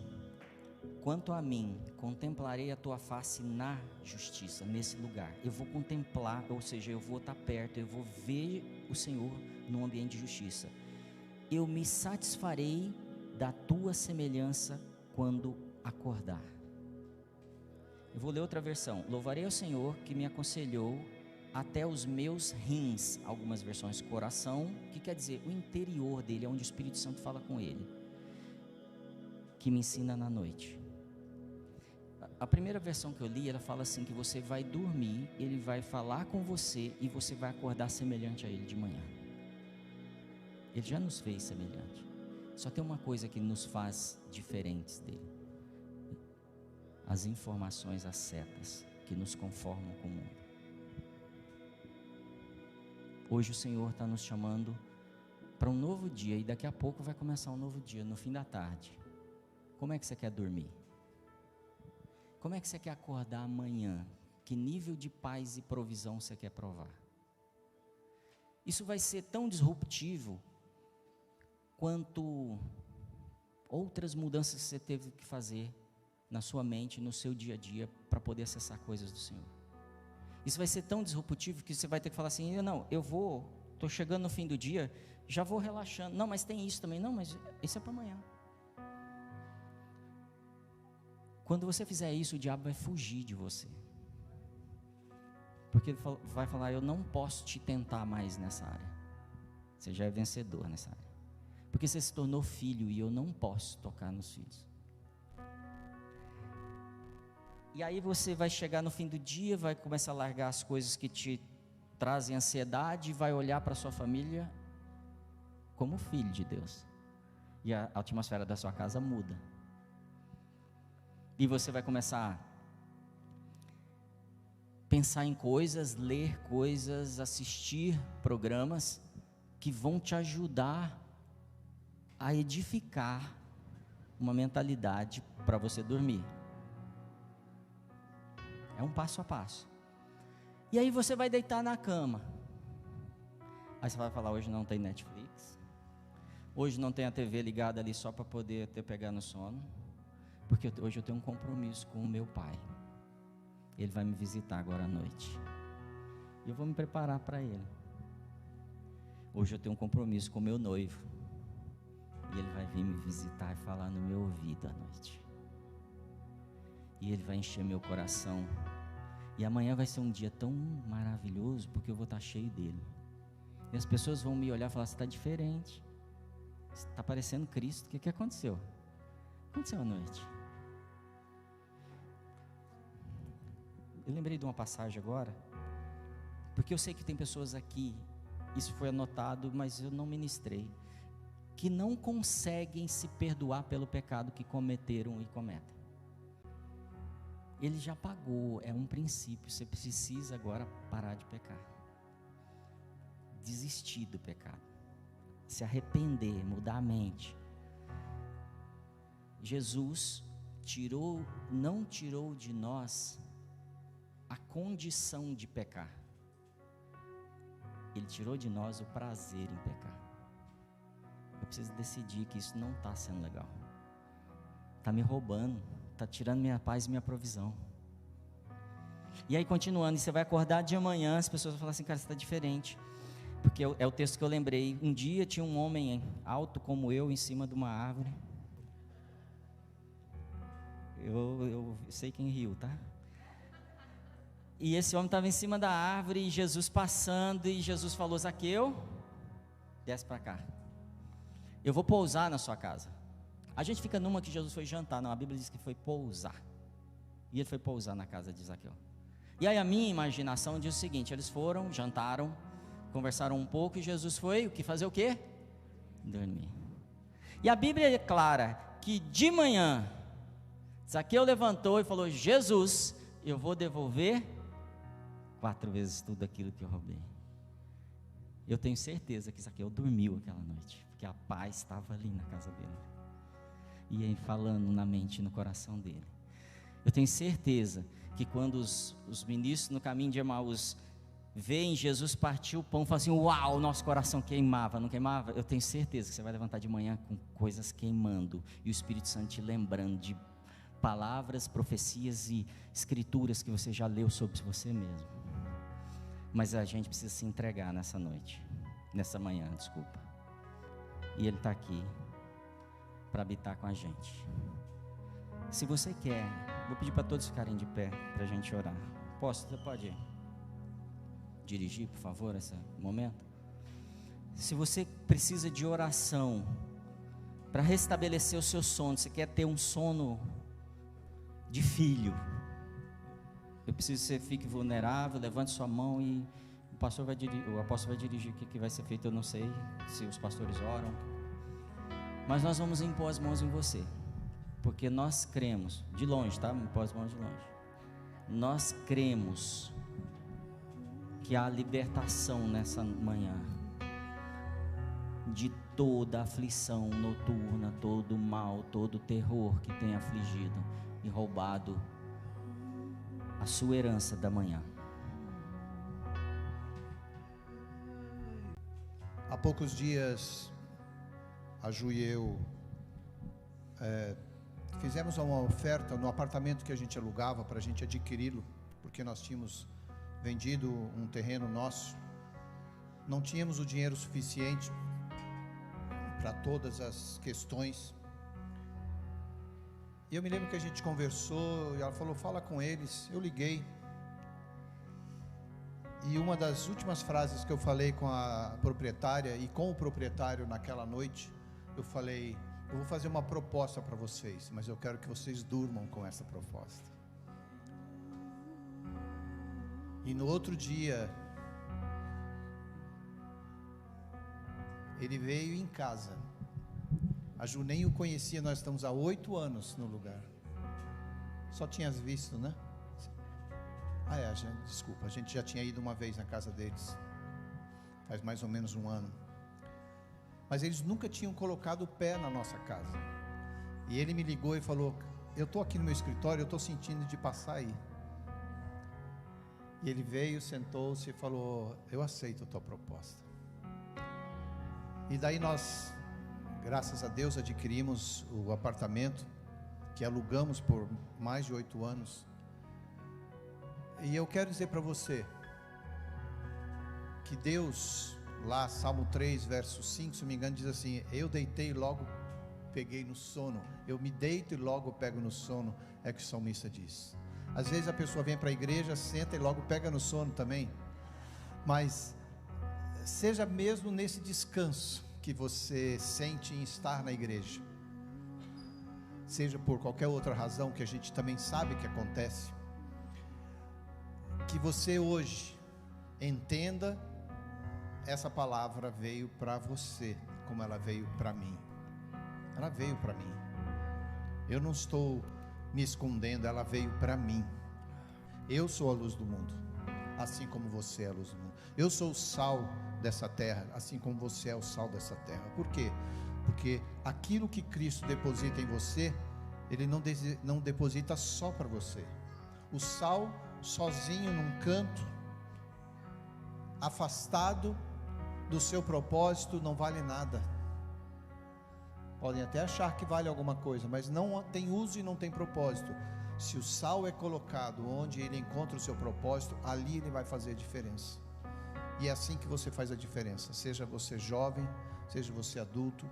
quanto a mim, contemplarei a tua face na justiça, nesse lugar. Eu vou contemplar, ou seja, eu vou estar perto, eu vou ver o Senhor num ambiente de justiça. Eu me satisfarei da tua semelhança quando acordar. Eu vou ler outra versão: louvarei ao Senhor que me aconselhou até os meus rins. Algumas versões coração, que quer dizer o interior dele, é onde o Espírito Santo fala com ele, que me ensina na noite. A primeira versão que eu li, ela fala assim, que você vai dormir, ele vai falar com você e você vai acordar semelhante a ele de manhã. Ele já nos fez semelhante. Só tem uma coisa que nos faz diferentes dele: as informações, as setas que nos conformam com o mundo. Hoje o Senhor está nos chamando para um novo dia, e daqui a pouco vai começar um novo dia, no fim da tarde. Como é que você quer dormir? Como é que você quer acordar amanhã? Que nível de paz e provisão você quer provar? Isso vai ser tão disruptivo quanto outras mudanças que você teve que fazer na sua mente, no seu dia a dia, para poder acessar coisas do Senhor. Isso vai ser tão disruptivo que você vai ter que falar assim: não, estou chegando no fim do dia, já vou relaxando. Não, mas tem isso também. Não, mas isso é para amanhã. Quando você fizer isso, o diabo vai fugir de você. Porque ele vai falar, eu não posso te tentar mais nessa área. Você já é vencedor nessa área. Porque você se tornou filho e eu não posso tocar nos filhos. E aí você vai chegar no fim do dia, vai começar a largar as coisas que te trazem ansiedade, vai olhar para a sua família como filho de Deus. E a atmosfera da sua casa muda. E você vai começar a pensar em coisas, ler coisas, assistir programas que vão te ajudar a edificar uma mentalidade para você dormir. É um passo a passo. E aí você vai deitar na cama. Aí você vai falar, hoje não tem Netflix. Hoje não tem a TV ligada ali só para poder pegar no sono. Porque hoje eu tenho um compromisso com o meu pai. Ele vai me visitar agora à noite. E eu vou me preparar para ele. Hoje eu tenho um compromisso com o meu noivo. E ele vai vir me visitar e falar no meu ouvido à noite. E ele vai encher meu coração. E amanhã vai ser um dia tão maravilhoso, porque eu vou estar cheio dele. E as pessoas vão me olhar e falar, você está diferente. Você está parecendo Cristo. O que aconteceu? O que aconteceu à noite? Eu lembrei de uma passagem agora, porque eu sei que tem pessoas aqui, isso foi anotado, mas eu não ministrei, que não conseguem se perdoar pelo pecado que cometeram e cometem. Ele já pagou, é um princípio, você precisa agora parar de pecar, desistir do pecado, se arrepender, mudar a mente. Jesus não tirou de nós a condição de pecar, Ele tirou de nós o prazer em pecar. Eu preciso decidir que isso não está sendo legal, está me roubando, está tirando minha paz e minha provisão. E aí continuando, e você vai acordar de manhã, as pessoas vão falar assim, cara, você está diferente, porque é o texto que eu lembrei. Um dia tinha um homem alto como eu em cima de uma árvore. Eu sei quem riu, tá? E esse homem estava em cima da árvore, e Jesus passando, e Jesus falou, Zaqueu, desce para cá, eu vou pousar na sua casa. A gente fica numa que Jesus foi jantar, não, a Bíblia diz que foi pousar, e ele foi pousar na casa de Zaqueu. E aí a minha imaginação diz o seguinte, eles foram, jantaram, conversaram um pouco, e Jesus foi, fazer o quê? Dormir. E a Bíblia é clara, que de manhã, Zaqueu levantou e falou, Jesus, eu vou devolver 4 vezes tudo aquilo que eu roubei. Eu tenho certeza que Zaqueu dormiu aquela noite, porque a paz estava ali na casa dele, e aí falando na mente e no coração dele. Eu tenho certeza que quando os ministros no caminho de Emaús veem Jesus partir o pão, falam assim, uau, nosso coração queimava, não queimava? Eu tenho certeza que você vai levantar de manhã com coisas queimando, e o Espírito Santo te lembrando de palavras, profecias e escrituras que você já leu sobre você mesmo. Mas a gente precisa se entregar nessa manhã, e Ele está aqui para habitar com a gente. Se você quer, vou pedir para todos ficarem de pé, para a gente orar. Você pode dirigir, por favor, esse momento? Se você precisa de oração, para restabelecer o seu sono, você quer ter um sono de filho, eu preciso que você fique vulnerável, levante sua mão, e o apóstolo vai dirigir o que vai ser feito. Eu não sei se os pastores oram, mas nós vamos impor as mãos em você, porque nós cremos, de longe, tá? Impor as mãos de longe. Nós cremos que há libertação nessa manhã, de toda aflição noturna, todo mal, todo terror que tem afligido e roubado a sua herança da manhã. Há poucos dias, a Ju e eu fizemos uma oferta no apartamento que a gente alugava para a gente adquiri-lo, porque nós tínhamos vendido um terreno nosso, não tínhamos o dinheiro suficiente para todas as questões. E eu me lembro que a gente conversou, e ela falou, fala com eles. Eu liguei, e uma das últimas frases que eu falei com a proprietária e com o proprietário naquela noite, eu falei, eu vou fazer uma proposta para vocês, mas eu quero que vocês durmam com essa proposta. E no outro dia, ele veio em casa. A Ju nem o conhecia, nós estamos há 8 anos no lugar. Só tinhas visto, né? Desculpa, a gente já tinha ido uma vez na casa deles, faz mais ou menos 1 ano. Mas eles nunca tinham colocado o pé na nossa casa. E ele me ligou e falou, eu estou aqui no meu escritório, eu estou sentindo de passar aí. E ele veio, sentou-se e falou, eu aceito a tua proposta. E daí nós, graças a Deus, adquirimos o apartamento que alugamos por mais de 8 anos. E eu quero dizer para você que Deus, lá Salmo 3, verso 5, se não me engano, diz assim, eu deitei e logo peguei no sono. Eu me deito e logo pego no sono, é o que o salmista diz. Às vezes a pessoa vem para a igreja, senta e logo pega no sono também. Mas seja mesmo nesse descanso que você sente em estar na igreja, seja por qualquer outra razão que a gente também sabe que acontece, que você hoje entenda, essa palavra veio para você, como ela veio para mim. Ela veio para mim. Eu não estou me escondendo, ela veio para mim. Eu sou a luz do mundo, assim como você é a luz do mundo. Eu sou o sal dessa terra, assim como você é o sal dessa terra. Por quê? Porque aquilo que Cristo deposita em você, Ele não deposita só para você. O sal sozinho num canto, afastado do seu propósito, não vale nada. Podem até achar que vale alguma coisa, mas não tem uso e não tem propósito. Se o sal é colocado onde ele encontra o seu propósito, ali ele vai fazer a diferença. E é assim que você faz a diferença. Seja você jovem, seja você adulto,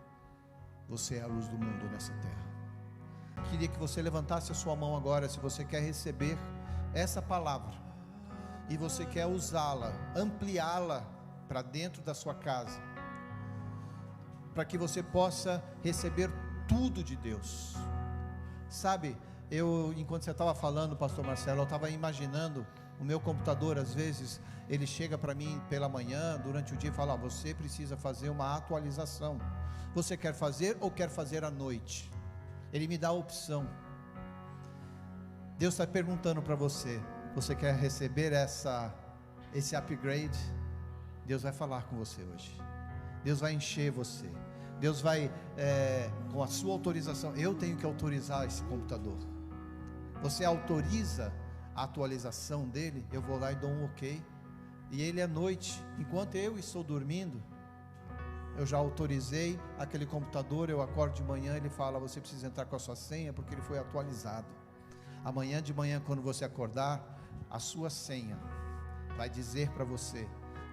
você é a luz do mundo nessa terra. Queria que você levantasse a sua mão agora, se você quer receber essa palavra e você quer usá-la, ampliá-la para dentro da sua casa, para que você possa receber tudo de Deus. Sabe, enquanto você estava falando, pastor Marcelo, eu estava imaginando o meu computador. Às vezes ele chega para mim pela manhã, durante o dia, e fala, você precisa fazer uma atualização. Você quer fazer ou quer fazer à noite? Ele me dá a opção. Deus está perguntando para você, você quer receber esse upgrade? Deus vai falar com você hoje. Deus vai encher você. Deus vai, com a sua autorização, eu tenho que autorizar esse computador. Você autoriza a atualização dele, eu vou lá e dou um ok. E ele à noite, enquanto eu estou dormindo, eu já autorizei aquele computador. Eu acordo de manhã, ele fala, você precisa entrar com a sua senha, porque ele foi atualizado. Amanhã de manhã, quando você acordar, a sua senha vai dizer para você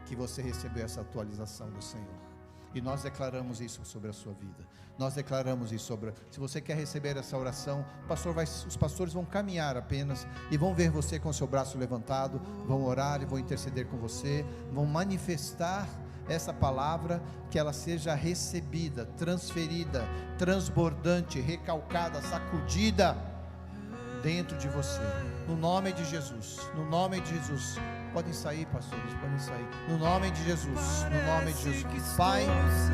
que você recebeu essa atualização do Senhor. E nós declaramos isso sobre a sua vida. Nós declaramos isso sobre. Se você quer receber essa oração, os pastores vão caminhar apenas e vão ver você com o seu braço levantado, vão orar e vão interceder com você, vão manifestar essa palavra, que ela seja recebida, transferida, transbordante, recalcada, sacudida dentro de você, no nome de Jesus. No nome de Jesus. Podem sair, pastores, podem sair. No nome de Jesus, no nome de Jesus. Pai,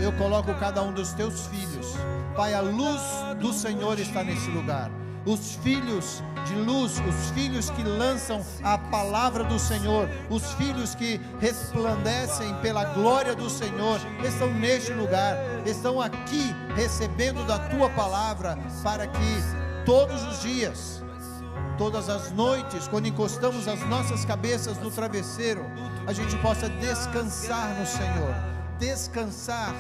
eu coloco cada um dos teus filhos. Pai, a luz do Senhor está nesse lugar. Os filhos de luz, os filhos que lançam a palavra do Senhor, os filhos que resplandecem pela glória do Senhor, estão neste lugar, estão aqui recebendo da tua palavra, para que todos os dias, todas as noites, quando encostamos as nossas cabeças no travesseiro, a gente possa descansar no Senhor, descansar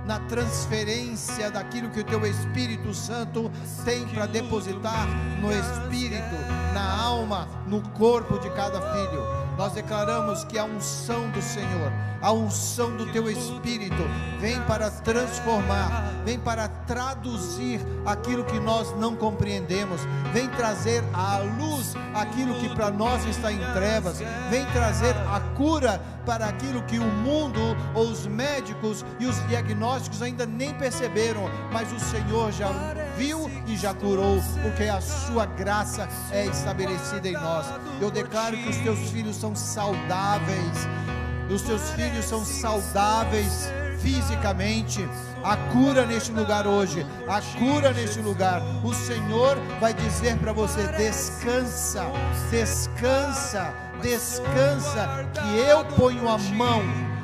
na transferência daquilo que o teu Espírito Santo tem para depositar no espírito, na alma, no corpo de cada filho. Nós declaramos que a unção do Senhor, a unção do Teu Espírito vem para transformar, vem para traduzir aquilo que nós não compreendemos, vem trazer à luz aquilo que para nós está em trevas, vem trazer a cura para aquilo que o mundo ou os médicos e os diagnósticos ainda nem perceberam, mas o Senhor já viu e já curou, porque a sua graça é estabelecida em nós. Eu declaro que os teus filhos são saudáveis, os teus filhos são saudáveis fisicamente. A cura neste lugar hoje, a cura neste lugar. O Senhor vai dizer para você: descansa, descansa, descansa, que eu ponho a mão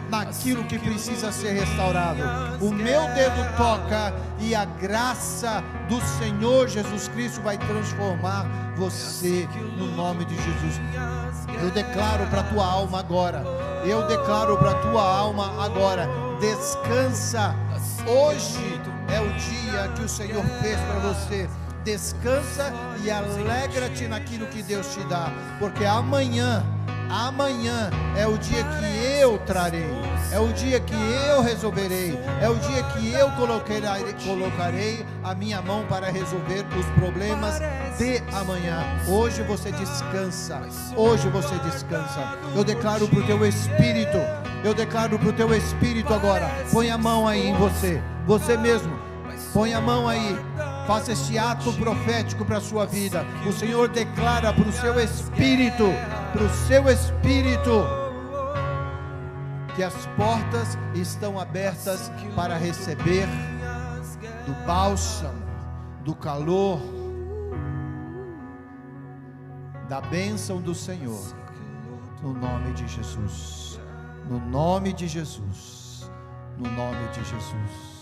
naquilo que precisa ser restaurado. O meu dedo toca e a graça do Senhor Jesus Cristo vai transformar você no nome de Jesus. Eu declaro para a tua alma agora, eu declaro para a tua alma agora: descansa. Hoje é o dia que o Senhor fez para você. Descansa e alegra-te naquilo que Deus te dá, porque amanhã é o dia que eu trarei, é o dia que eu resolverei, é o dia que eu colocarei a minha mão para resolver os problemas de amanhã. Hoje você descansa, hoje você descansa. Eu declaro para o teu espírito, eu declaro para o teu espírito agora: põe a mão aí em você, você mesmo, põe a mão aí. Faça este ato profético para a sua vida. O Senhor declara para o seu espírito, que as portas estão abertas para receber do bálsamo, do calor, da bênção do Senhor, no nome de Jesus, no nome de Jesus, no nome de Jesus.